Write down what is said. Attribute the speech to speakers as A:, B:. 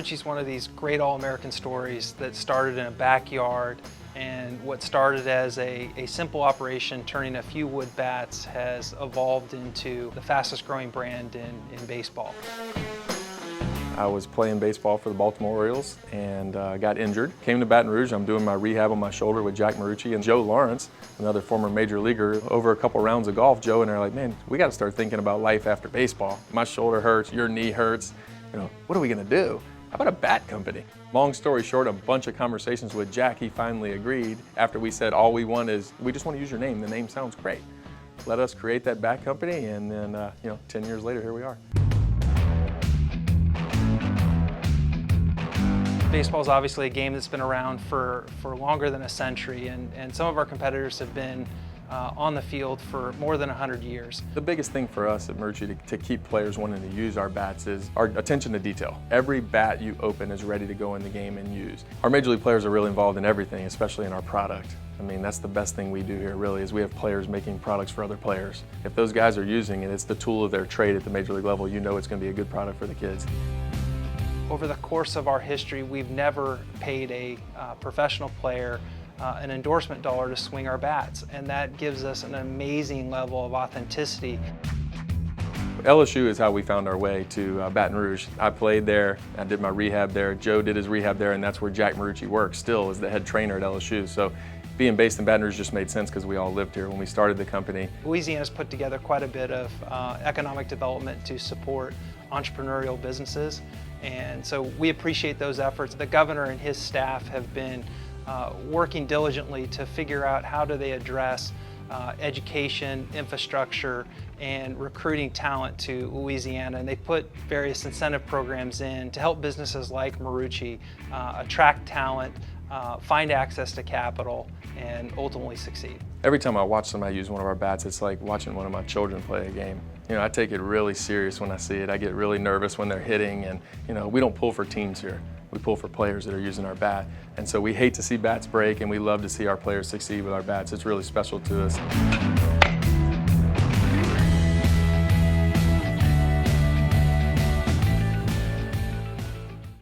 A: Marucci's one of these great All-American stories that started in a backyard, and what started as a simple operation turning a few wood bats has evolved into the fastest growing brand in baseball.
B: I was playing baseball for the Baltimore Orioles and got injured. Came to Baton Rouge. I'm doing my rehab on my shoulder with Jack Marucci and Joe Lawrence, another former major leaguer. Over a couple rounds of golf, Joe and I are like, man, we got to start thinking about life after baseball. My shoulder hurts, your knee hurts. What are we going to do? How about a bat company? Long story short, a bunch of conversations with Jack, he finally agreed after we said all we want is, we just want to use your name. The name sounds great. Let us create that bat company, and then 10 years later, here we are.
A: Baseball is obviously a game that's been around for longer than a century, and some of our competitors have been on the field for more than 100 years.
B: The biggest thing for us at Marucci to keep players wanting to use our bats is our attention to detail. Every bat you open is ready to go in the game and use. Our major league players are really involved in everything, especially in our product. I mean, that's the best thing we do here, really, is we have players making products for other players. If those guys are using it, it's the tool of their trade at the major league level. You know it's going to be a good product for the kids.
A: Over the course of our history, we've never paid a professional player an endorsement dollar to swing our bats, and that gives us an amazing level of authenticity.
B: LSU is how we found our way to Baton Rouge. I played there, I did my rehab there, Joe did his rehab there, and that's where Jack Marucci works still as the head trainer at LSU. So being based in Baton Rouge just made sense because we all lived here when we started the company.
A: Louisiana's put together quite a bit of economic development to support entrepreneurial businesses, and so we appreciate those efforts. The governor and his staff have been working diligently to figure out how do they address education, infrastructure, and recruiting talent to Louisiana, and they put various incentive programs in to help businesses like Marucci attract talent, find access to capital, and ultimately succeed.
B: Every time I watch somebody use one of our bats, it's like watching one of my children play a game. I take it really serious when I see it. I get really nervous when they're hitting, and we don't pull for teams here. We pull for players that are using our bat. And so we hate to see bats break, and we love to see our players succeed with our bats. It's really special to us.